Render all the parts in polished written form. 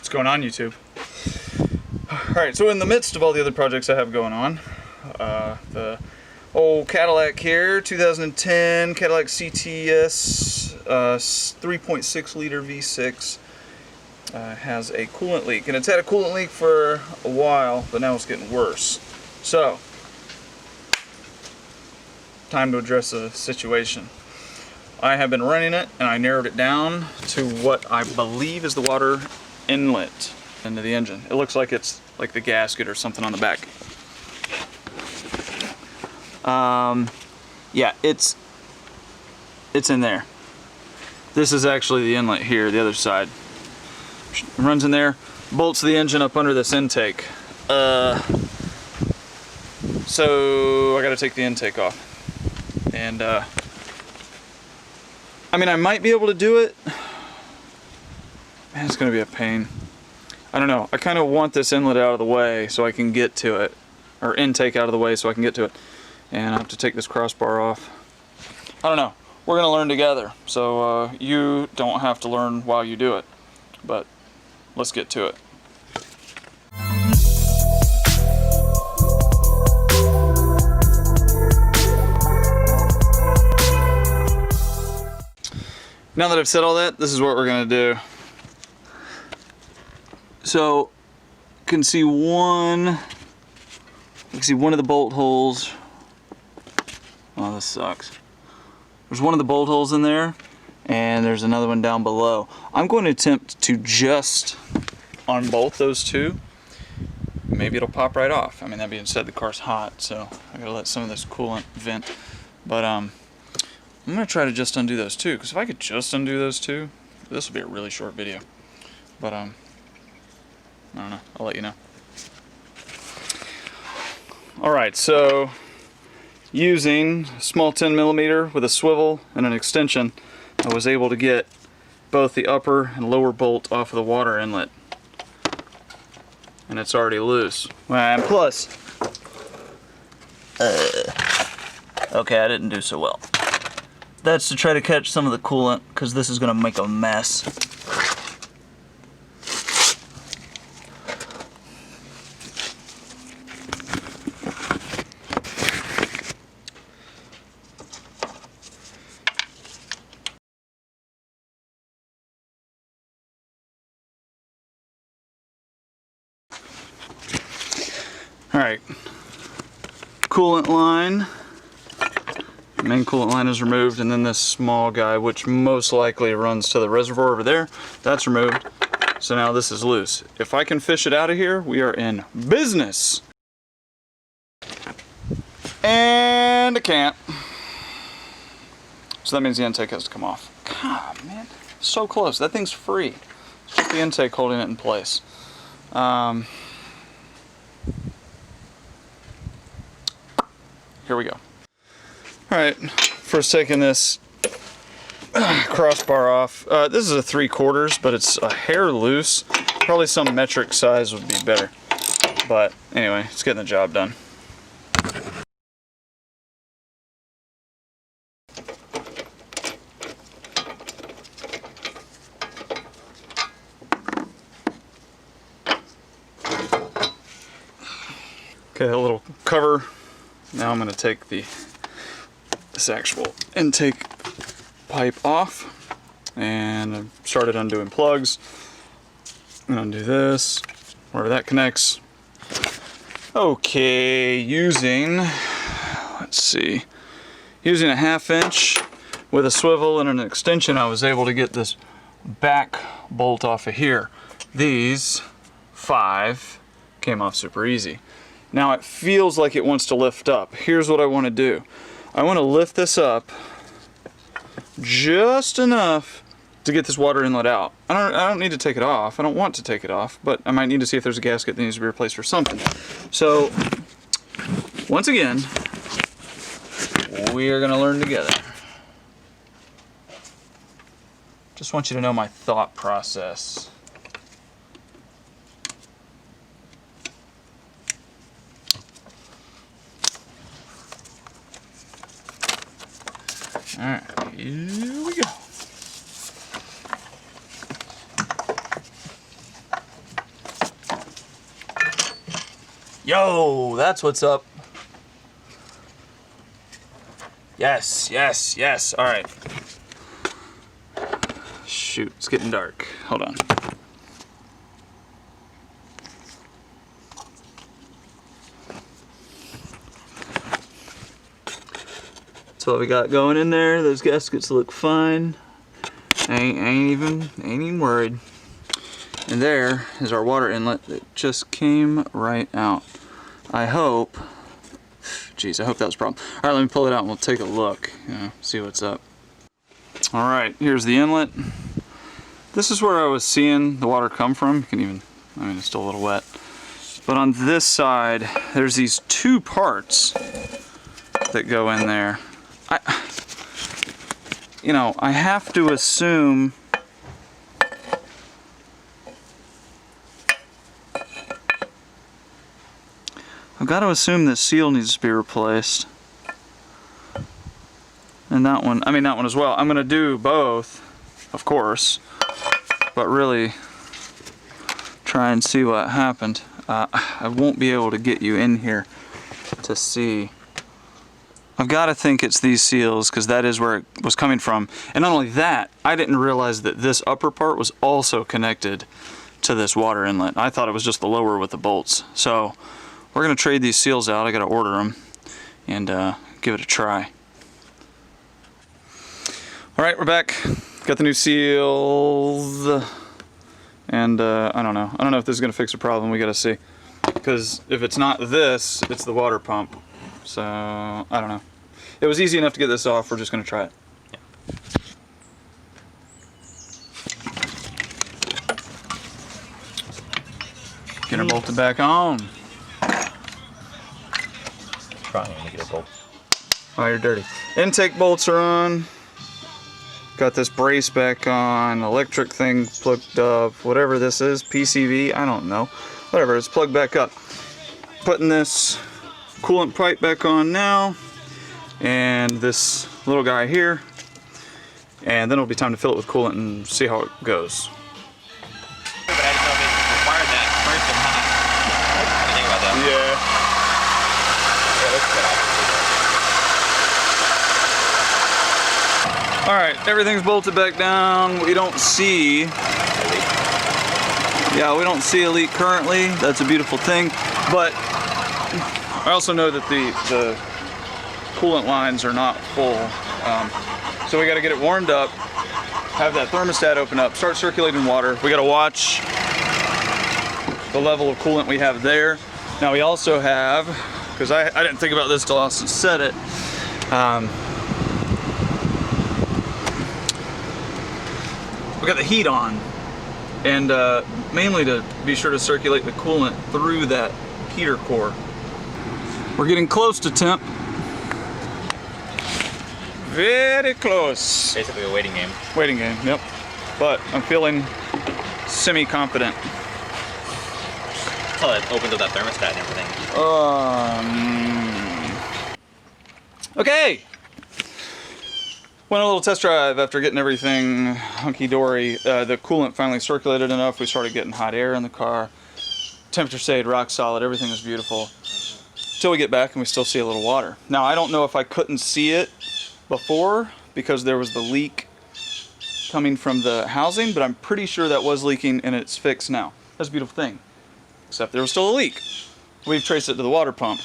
What's going on, YouTube? Alright, so in the midst of all the other projects I have going on, the old Cadillac here, 2010 Cadillac CTS 3.6 liter V6 has a coolant leak. And it's had a coolant leak for a while, but now it's getting worse. So, time to address the situation. I have been running it, and I narrowed it down to what I believe is the water inlet into the engine. It looks like it's like the gasket or something on the back. Yeah, it's in there. This is actually the inlet here, the other side. It runs in there, bolts the engine up under this intake. So I gotta take the intake off. And I mean, I might be able to do it. Man, it's gonna be a pain. I don't know. I kind of want this inlet out of the way so I can get to it, or intake out of the way so I can get to it. And I have to take this crossbar off. I don't know. We're gonna learn together, so you don't have to learn while you do it. But let's get to it. Now that I've said all that, this is what we're gonna do. So, you can see one of the bolt holes. Oh, this sucks. There's one of the bolt holes in there, and there's another one down below. I'm going to attempt to just unbolt those two. Maybe it'll pop right off. I mean, that being said, the car's hot, so I gotta let some of this coolant vent. But I'm gonna try to just undo those two, because if I could just undo those two, this will be a really short video. But I don't know. I'll let you know. Alright, so using a small 10mm with a swivel and an extension, I was able to get both the upper and lower bolt off of the water inlet. And it's already loose. And plus, okay, I didn't do so well. That's to try to catch some of the coolant, because this is going to make a mess. Alright, coolant line. The main coolant line is removed, and then this small guy, which most likely runs to the reservoir over there, that's removed. So now this is loose. If I can fish it out of here, we are in business. And I can't. So that means the intake has to come off. God, man, so close. That thing's free. It's just the intake holding it in place. Here we go. Alright, first taking this crossbar off. This is a 3/4, but it's a hair loose. Probably some metric size would be better. But anyway, it's getting the job done. Okay, a little cover. Now I'm going to take this actual intake pipe off, and I've started undoing plugs. I'm going to undo this, wherever that connects. Okay, using a 1/2 inch with a swivel and an extension, I was able to get this back bolt off of here. These 5 came off super easy. Now it feels like it wants to lift up. Here's what I want to do. I want to lift this up just enough to get this water inlet out. I don't need to take it off. I don't want to take it off, but I might need to see if there's a gasket that needs to be replaced or something. So, once again, we are going to learn together. Just want you to know my thought process. Alright, here we go. Yo, that's what's up. Yes, yes, yes. All right. Shoot, it's getting dark. Hold on. That's what we got going in there. Those gaskets look fine. Ain't even worried. And there is our water inlet that just came right out. I hope, geez, I hope that was a problem. All right, let me pull it out and we'll take a look, see what's up. All right, here's the inlet. This is where I was seeing the water come from. You can even, I mean, it's still a little wet. But on this side, there's these two parts that go in there. I have to assume I've got to assume this seal needs to be replaced. And that one, I mean that one as well. I'm going to do both, of course, but really try and see what happened. I won't be able to get you in here to see. I've got to think it's these seals because that is where it was coming from. And not only that, I didn't realize that this upper part was also connected to this water inlet. I thought it was just the lower with the bolts. So we're going to trade these seals out. I got to order them and give it a try. All right, we're back. Got the new seals. And I don't know if this is going to fix a problem. We got to see. Because if it's not this, it's the water pump. So, I don't know. It was easy enough to get this off. We're just going to try it. Yeah. Get her bolted back on. Trying to get a bolt. Oh, you're dirty. Intake bolts are on. Got this brace back on. Electric thing plugged up. Whatever this is. PCV. I don't know. Whatever. It's plugged back up. Putting this coolant pipe back on now, and this little guy here, and then it'll be time to fill it with coolant and see how it goes. But I didn't know if it required that first and hot. What do you think about that? Yeah. All right, everything's bolted back down. We don't see we don't see a leak currently. That's a beautiful thing, but I also know that the coolant lines are not full, so we got to get it warmed up, have that thermostat open up, start circulating water. We got to watch the level of coolant we have there. Now we also have, because I didn't think about this till Austin said it, we got the heat on, and mainly to be sure to circulate the coolant through that heater core. We're getting close to temp. Very close. Basically a waiting game. Waiting game, yep. But I'm feeling semi-confident. Until it opens up that thermostat and everything. Okay. Went on a little test drive after getting everything hunky-dory. The coolant finally circulated enough. We started getting hot air in the car. Temperature stayed rock solid. Everything was beautiful. Till we get back and we still see a little water. Now I don't know if I couldn't see it before because there was the leak coming from the housing, but I'm pretty sure that was leaking and it's fixed now. That's a beautiful thing. Except there was still a leak. We've traced it to the water pump.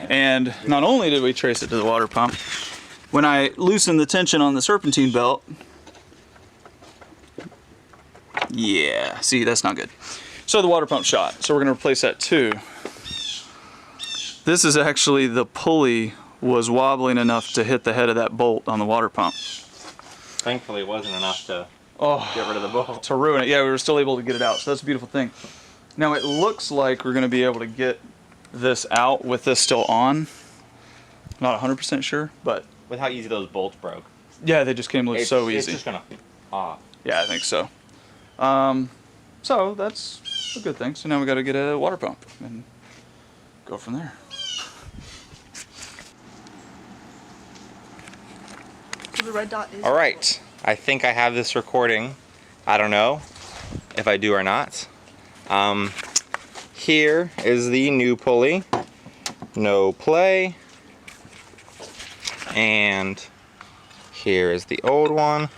And not only did we trace it to the water pump, when I loosened the tension on the serpentine belt, yeah, see, that's not good. So the water pump shot. So we're gonna replace that too. This is actually the pulley was wobbling enough to hit the head of that bolt on the water pump. Thankfully it wasn't enough to get rid of the bolt. To ruin it. Yeah, we were still able to get it out. So that's a beautiful thing. Now it looks like we're going to be able to get this out with this still on. Not 100% sure, but... With how easy those bolts broke. Yeah, they just came loose so easy. It's just going to pop. Yeah, I think so. So that's a good thing. So now we got to get a water pump and go from there. The red dot is. All right, I think I have this recording. I don't know if I do or not. Here is the new pulley. No play. And here is the old one.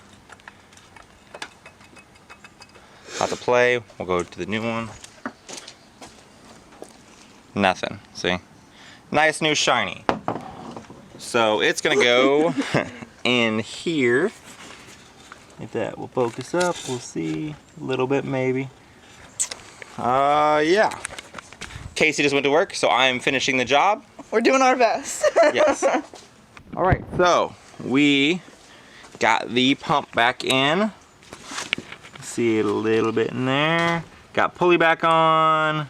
Not to play. We'll go to the new one. Nothing. See? Nice new shiny. So it's gonna go in here. If that will focus up, we'll see a little bit maybe. Yeah. Casey just went to work, so I'm finishing the job. We're doing our best. Yes. All right, so we got the pump back in. See it a little bit in there. Got pulley back on.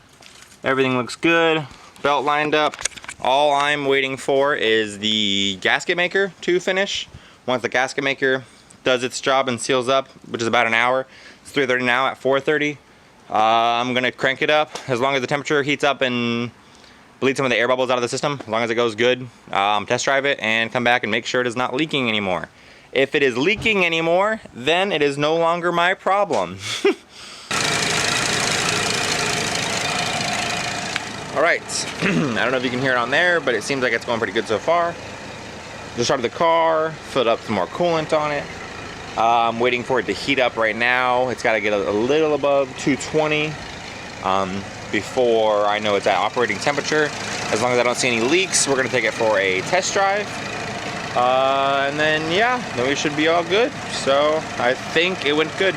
Everything looks good. Belt lined up. All I'm waiting for is the gasket maker to finish. Once the gasket maker does its job and seals up, which is about an hour. It's 3:30 now. At 4:30, I'm gonna crank it up. As long as the temperature heats up and bleed some of the air bubbles out of the system, as long as it goes good, test drive it and come back and make sure it is not leaking anymore. If it is leaking anymore, then it is no longer my problem. All right, I don't know if you can hear it on there, but it seems like it's going pretty good so far. Just started the car, filled up some more coolant on it. I'm waiting for it to heat up right now. It's got to get a little above 220 before I know it's at operating temperature. As long as I don't see any leaks, we're gonna take it for a test drive. And then yeah, then we should be all good. So I think it went good.